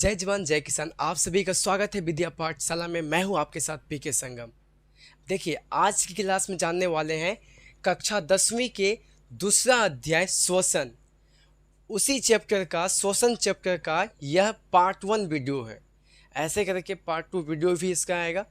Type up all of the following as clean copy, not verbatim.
जय जवान जय किसान। आप सभी का स्वागत है विद्या पाठशाला में। मैं हूं आपके साथ पीके संगम। देखिए, आज की क्लास में जानने वाले हैं कक्षा 10वीं के दूसरा अध्याय श्वसन। उसी चैप्टर का श्वसन चैप्टर का यह पार्ट 1 वीडियो है। ऐसे करके पार्ट 2 वीडियो भी इसका आएगा।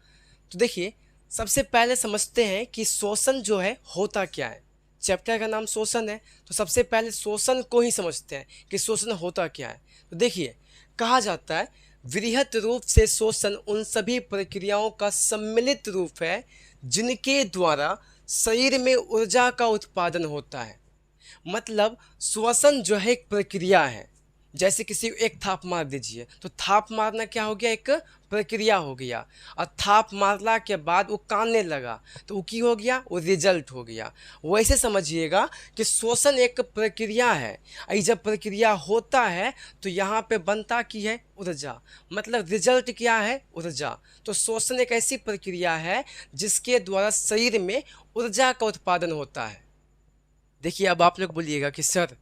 तो देखिए, सबसे पहले समझते हैं कि श्वसन जो है होता क्या है। चैप्टर का नाम श्वसन है, तो सबसे पहले श्वसन को ही समझते हैं कि श्वसन होता क्या है। तो देखिए, कहा जाता है वृहत रूप से श्वसन उन सभी प्रक्रियाओं का सम्मिलित रूप है जिनके द्वारा शरीर में ऊर्जा का उत्पादन होता है। मतलब श्वसन जो है एक प्रक्रिया है। जैसे किसी को एक थाप मार दीजिए तो थाप मारना क्या हो गया, एक प्रक्रिया हो गया। और थाप मारना के बाद वो कानने लगा तो वो की हो गया, वो रिजल्ट हो गया। वैसे समझिएगा कि श्वसन एक प्रक्रिया है। और जब प्रक्रिया होता है तो यहाँ पे बनता की है ऊर्जा, मतलब रिजल्ट क्या है, ऊर्जा। तो श्वसन एक ऐसी प्रक्रिया है जिसके द्वारा शरीर में ऊर्जा का उत्पादन होता है। देखिए, अब आप लोग बोलिएगा कि सर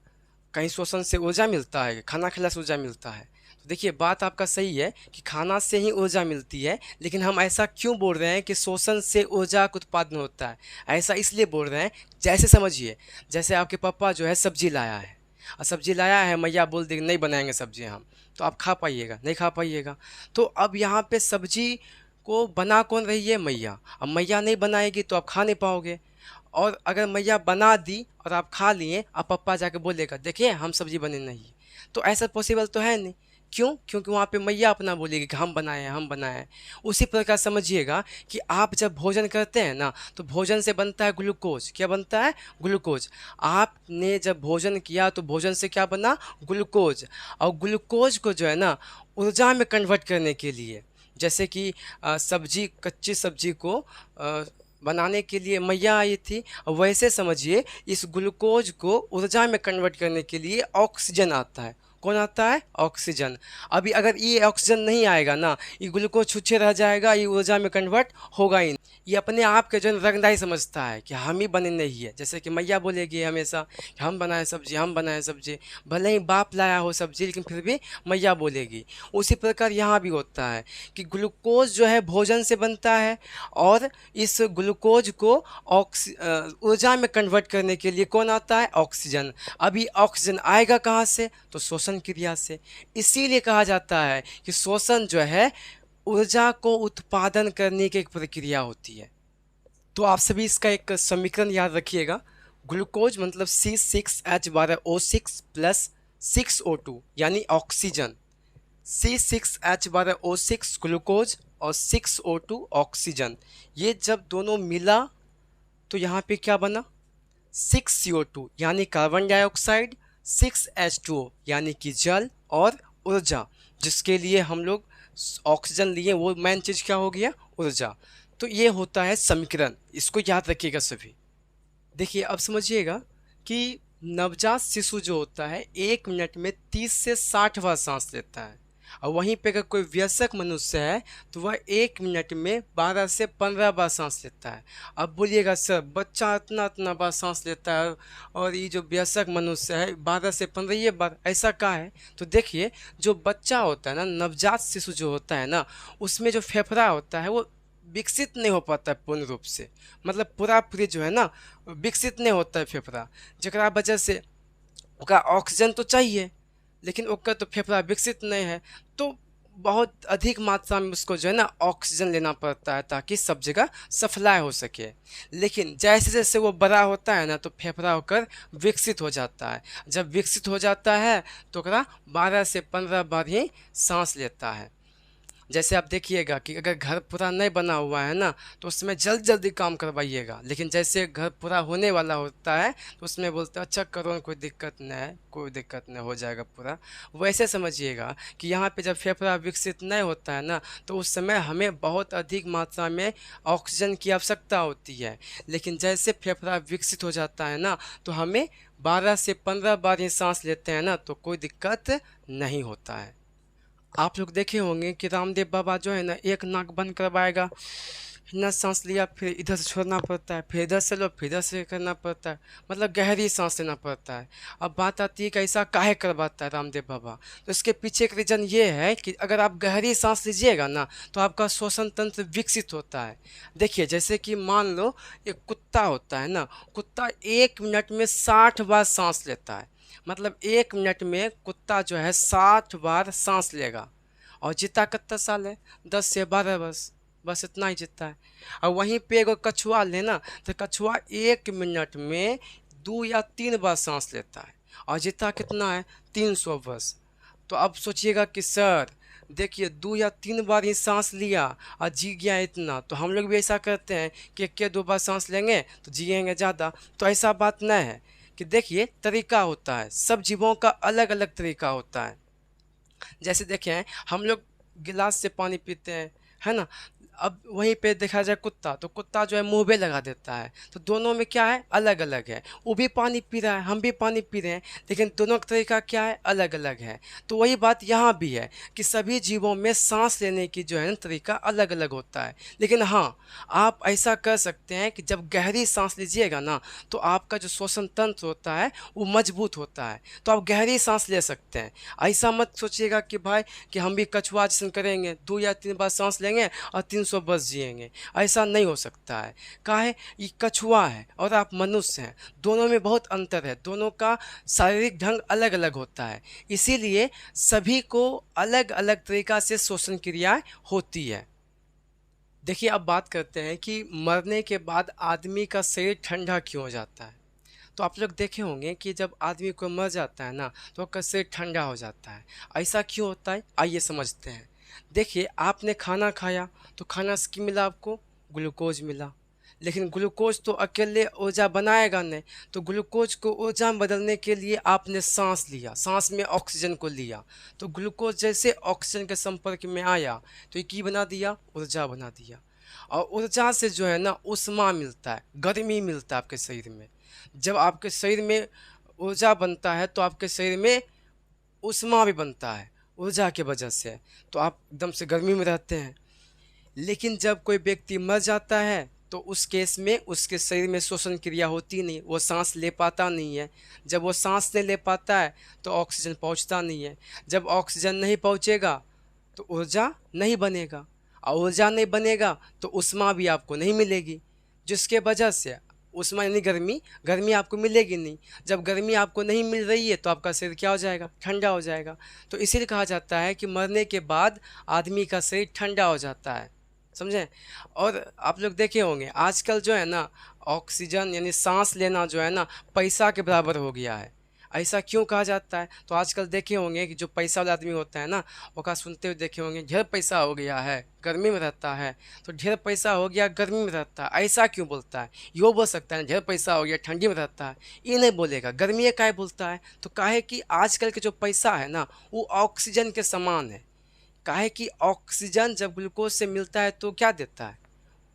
कहीं श्वसन से ऊर्जा मिलता है, खाना खिला से ऊर्जा मिलता है। तो देखिए, बात आपका सही है कि खाना से ही ऊर्जा मिलती है, लेकिन हम ऐसा क्यों बोल रहे हैं कि श्वसन से ऊर्जा का उत्पादन होता है। ऐसा इसलिए बोल रहे हैं, जैसे समझिए, जैसे आपके पापा जो है सब्जी लाया है, और सब्जी लाया है, मैया बोल दी नहीं बनाएंगे सब्जी हम, तो आप खा पाइएगा नहीं खा पाइएगा। तो अब यहाँ पे सब्जी को बना कौन रही है, मैया। अब मैया नहीं बनाएगी तो आप खा नहीं पाओगे। और अगर मैया बना दी और आप खा लिए, अब पापा जाके बोलेगा देखिए हम सब्जी बने नहीं। तो ऐसा पॉसिबल तो है नहीं। क्यों? क्योंकि वहाँ पे मैया अपना बोलेगी कि हम बनाए हैं, हम बनाए हैं। उसी प्रकार समझिएगा कि आप जब भोजन करते हैं ना, तो भोजन से बनता है ग्लूकोज। क्या बनता है? ग्लूकोज। आपने जब भोजन किया तो भोजन से क्या बना? ग्लूकोज। और ग्लूकोज को जो है ना ऊर्जा में कन्वर्ट करने के लिए, जैसे कि सब्जी, कच्ची सब्जी को बनाने के लिए मैया आई थी, वैसे समझिए इस ग्लूकोज को ऊर्जा में कन्वर्ट करने के लिए ऑक्सीजन आता है। कौन आता है? ऑक्सीजन। अभी अगर ये ऑक्सीजन नहीं आएगा ना, ये ग्लूकोज छुच्छे रह जाएगा, ये ऊर्जा में कन्वर्ट होगा ही नहीं। ये अपने आप के जो रंगदाई समझता है कि हम ही बने नहीं है। जैसे कि मैया बोलेगी हमेशा कि हम बनाए सब्जी, हम बनाए सब्जी। भले ही बाप लाया हो सब्जी, लेकिन फिर भी मैया बोलेगी। उसी प्रकार यहाँ भी होता है कि ग्लूकोज जो है भोजन से बनता है, और इस ग्लूकोज को ऊर्जा में कन्वर्ट करने के लिए कौन आता है? ऑक्सीजन। अभी ऑक्सीजन आएगा कहाँ से? तो श्वसन क्रिया से। इसीलिए कहा जाता है कि श्वसन जो है ऊर्जा को उत्पादन करने की एक प्रक्रिया होती है। तो आप सभी इसका एक समीकरण याद रखिएगा। ग्लूकोज मतलब C6H12O6 प्लस 6O2 यानी ऑक्सीजन। C6H12O6 ग्लूकोज और 6O2 ऑक्सीजन। ये जब दोनों मिला तो यहाँ पे क्या बना? 6CO2 यानी कार्बन डाइऑक्साइड, 6H2O यानी कि जल, और ऊर्जा जिसके लिए हम लोग ऑक्सीजन लिए, वो मेन चीज़ क्या हो गया? ऊर्जा। तो ये होता है समीकरण, इसको याद रखिएगा सभी। देखिए, अब समझिएगा कि नवजात शिशु जो होता है 1 मिनट में 30 से 60 बार सांस लेता है। और वहीं पे अगर कोई वयस्क मनुष्य है तो वह 1 मिनट में 12 से 15 बार सांस लेता है। अब बोलिएगा सर बच्चा इतना इतना बार सांस लेता है और ये जो वयस्क मनुष्य है 12 से 15 ये बार, ऐसा क्या है? तो देखिए, जो बच्चा होता है ना, नवजात शिशु जो होता है ना, उसमें जो फेफड़ा होता है वो विकसित नहीं हो पाता है पूर्ण रूप से। मतलब पूरा पूरी जो है ना विकसित नहीं होता है फेफड़ा, जकरा वजह से ओकरा ऑक्सीजन तो चाहिए, लेकिन ओकर तो फेफड़ा विकसित नहीं है। तो बहुत अधिक मात्रा में उसको जो है ना ऑक्सीजन लेना पड़ता है ताकि सब जगह सप्लाई हो सके। लेकिन जैसे जैसे वो बड़ा होता है ना तो फेफड़ा होकर विकसित हो जाता है। जब विकसित हो जाता है तो ओकरा 12 से 15 बार ही सांस लेता है। जैसे आप देखिएगा कि अगर घर पूरा नहीं बना हुआ है ना तो उसमें जल्द जल्दी काम करवाइएगा, लेकिन जैसे घर पूरा होने वाला होता है तो उसमें बोलते हैं अच्छा करो, कोई दिक्कत नहीं है, कोई दिक्कत नहीं, हो जाएगा पूरा। वैसे समझिएगा कि यहाँ पे जब फेफड़ा विकसित नहीं होता है ना तो उस समय हमें बहुत अधिक मात्रा में ऑक्सीजन की आवश्यकता होती है। लेकिन जैसे फेफड़ा विकसित हो जाता है ना तो हमें 12 से 15 बार ही सांस लेते हैं ना तो कोई दिक्कत नहीं होता है। आप लोग देखे होंगे कि रामदेव बाबा जो है ना एक नाक बंद करवाएगा ना सांस लिया फिर इधर से छोड़ना पड़ता है, फिर इधर से लो फिर इधर से करना पड़ता है, मतलब गहरी सांस लेना पड़ता है। अब बात आती है कि ऐसा काहे करवाता है रामदेव बाबा। तो इसके पीछे एक रीज़न ये है कि अगर आप गहरी सांस लीजिएगा ना तो आपका श्वसन तंत्र विकसित होता है। देखिए जैसे कि मान लो एक कुत्ता होता है ना, कुत्ता 1 मिनट में 60 बार सांस लेता है। मतलब 1 मिनट में कुत्ता जो है 60 बार सांस लेगा। और जीता कितना साल है? 10 से 12 वर्ष, बस इतना ही जीता है। और वहीं पे अगर कछुआ लेना तो कछुआ 1 मिनट में 2 या 3 बार सांस लेता है और जीता कितना है? 300 वर्ष। तो अब सोचिएगा कि सर देखिए 2 या 3 बार ही सांस लिया और जी गया इतना, तो हम लोग भी ऐसा करते हैं कि 1 या 2 बार सांस लेंगे तो जिएंगे ज़्यादा। तो ऐसा बात नहीं है कि देखिए तरीका होता है, सब जीवों का अलग अलग तरीका होता है। जैसे देखें हम लोग गिलास से पानी पीते हैं, है ना। अब वहीं पे देखा जाए कुत्ता, तो कुत्ता जो है मुंह पे लगा देता है। तो दोनों में क्या है? अलग अलग है। वो भी पानी पी रहा है, हम भी पानी पी रहे हैं, लेकिन दोनों का तरीका क्या है? अलग अलग है। तो वही बात यहाँ भी है कि सभी जीवों में सांस लेने की जो है ना तरीका अलग अलग होता है। लेकिन हाँ, आप ऐसा कर सकते हैं कि जब गहरी सांस लीजिएगा ना तो आपका जो श्वसन तंत्र होता है वो मजबूत होता है, तो आप गहरी सांस ले सकते हैं। ऐसा मत सोचिएगा कि भाई कि हम भी कछुआ जैसे करेंगे, 2 या 3 बार सांस लेंगे और 300 वर्ष जिएंगे। ऐसा नहीं हो सकता है। काहे? ये कछुआ है और आप मनुष्य हैं, दोनों में बहुत अंतर है, दोनों का शारीरिक ढंग अलग अलग होता है। इसीलिए सभी को अलग अलग तरीका से श्वसन क्रियाएं होती है। देखिए अब बात करते हैं कि मरने के बाद आदमी का शरीर ठंडा क्यों हो जाता है। तो आप लोग देखे होंगे कि जब आदमी को मर जाता है ना तो उसका शरीर ठंडा हो जाता है। ऐसा क्यों होता है? आइए समझते हैं। देखिए आपने खाना खाया तो खाना से क्या मिला आपको? ग्लूकोज मिला। लेकिन ग्लूकोज तो अकेले ऊर्जा बनाएगा नहीं, तो ग्लूकोज को ऊर्जा में बदलने के लिए आपने सांस लिया, सांस में ऑक्सीजन को लिया। तो ग्लूकोज जैसे ऑक्सीजन के संपर्क में आया तो ये की बना दिया? ऊर्जा बना दिया। और ऊर्जा से जो है ना उष्मा मिलता है, गर्मी मिलता है आपके शरीर में। जब आपके शरीर में ऊर्जा बनता है तो आपके शरीर में उष्मा भी बनता है ऊर्जा की वजह से, तो आप एकदम से गर्मी में रहते हैं। लेकिन जब कोई व्यक्ति मर जाता है तो उस केस में उसके शरीर में श्वसन क्रिया होती नहीं, वो सांस ले पाता नहीं है। जब वो सांस नहीं ले पाता है तो ऑक्सीजन पहुंचता नहीं है। जब ऑक्सीजन नहीं पहुंचेगा तो ऊर्जा नहीं बनेगा, और ऊर्जा नहीं बनेगा तो उष्मा भी आपको नहीं मिलेगी, जिसके वजह से उष्मा यानी गर्मी, गर्मी आपको मिलेगी नहीं। जब गर्मी आपको नहीं मिल रही है तो आपका शरीर क्या हो जाएगा? ठंडा हो जाएगा। तो इसीलिए कहा जाता है कि मरने के बाद आदमी का शरीर ठंडा हो जाता है, समझें। और आप लोग देखे होंगे आजकल जो है ना ऑक्सीजन यानी सांस लेना जो है ना पैसा के बराबर हो गया है। ऐसा क्यों कहा जाता है? तो आजकल देखे होंगे कि जो पैसा वाला आदमी होता है ना वो का सुनते हुए देखे होंगे ढेर पैसा हो गया है गर्मी में रहता है, तो ढेर पैसा हो गया गर्मी में रहता है। ऐसा क्यों बोलता है? यो बोल सकता है ढेर पैसा हो गया ठंडी में रहता है, ये नहीं बोलेगा। गर्मी काहे बोलता है? तो काहे कि आजकल के जो पैसा है ना वो ऑक्सीजन के समान है। काहे कि ऑक्सीजन जब ग्लूकोज से मिलता है तो क्या देता है?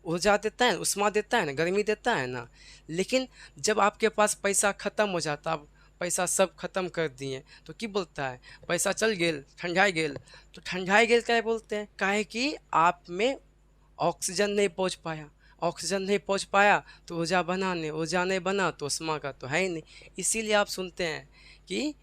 ऊर्जा देता है, उष्मा देता है ना, गर्मी देता है ना। लेकिन जब आपके पास पैसा ख़त्म हो जाता, अब पैसा सब खत्म कर दिए तो की बोलता है? पैसा चल गेल, ठंडाई गेल। तो ठंडाई गेल क्या बोलते हैं? काहे कि आप में ऑक्सीजन नहीं पहुंच पाया, ऑक्सीजन नहीं पहुंच पाया तो ऊर्जा बना नहीं, ऊर्जा नहीं बना तो उष्मा का तो है ही नहीं। इसीलिए आप सुनते हैं कि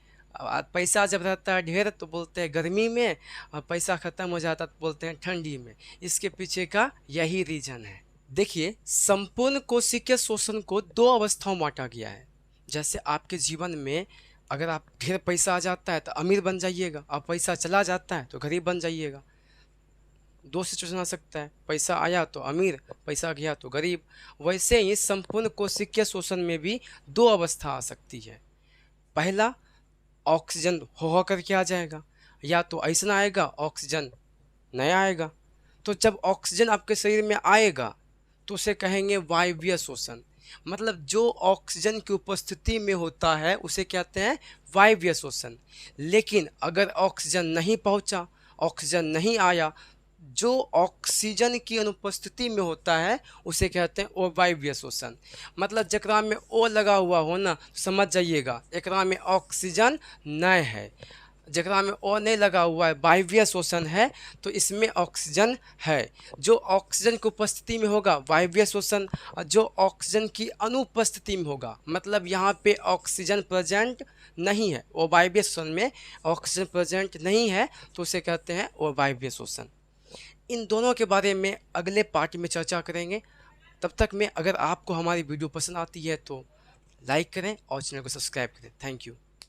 पैसा जब रहता है ढेर तो बोलते हैं गर्मी में, और पैसा ख़त्म हो जाता तो बोलते हैं ठंडी में। इसके पीछे का यही रीज़न है। देखिए संपूर्ण कोशिकीय शोषण को 2 अवस्थाओं में बांटा गया है। जैसे आपके जीवन में अगर आप ढेर पैसा आ जाता है तो अमीर बन जाइएगा, और पैसा चला जाता है तो गरीब बन जाइएगा। 2 सिचुएशन आ सकता है, पैसा आया तो अमीर, पैसा गया तो गरीब। वैसे ही संपूर्ण कोशिकीय शोषण में भी 2 अवस्था आ सकती है। पहला, ऑक्सीजन हो करके आ जाएगा, या तो ऐसा आएगा ऑक्सीजन नहीं आएगा। तो जब ऑक्सीजन आपके शरीर में आएगा तो उसे कहेंगे वायवीय शोषण। मतलब जो ऑक्सीजन की उपस्थिति में होता है उसे कहते हैं वायवीय शोषण। लेकिन अगर ऑक्सीजन नहीं पहुंचा, ऑक्सीजन नहीं आया, जो ऑक्सीजन की अनुपस्थिति में होता है उसे कहते हैं अवायवीय शोषण। मतलब जकरा में ओ लगा हुआ हो ना समझ जाइएगा एकरा में ऑक्सीजन नहीं है। जकरा में ओ नहीं लगा हुआ है, वायवीय श्वसन है, तो इसमें ऑक्सीजन है। जो ऑक्सीजन की उपस्थिति में होगा वायवीय श्वसन, और जो ऑक्सीजन की अनुपस्थिति में होगा, मतलब यहाँ पे ऑक्सीजन प्रेजेंट नहीं है, वो वायवीय श्वसन में ऑक्सीजन प्रेजेंट नहीं है, तो उसे कहते हैं वो वायवीय श्वसन। इन दोनों के बारे में अगले पार्ट में चर्चा करेंगे। तब तक में अगर आपको हमारी वीडियो पसंद आती है तो लाइक करें और चैनल को सब्सक्राइब करें। Thank you.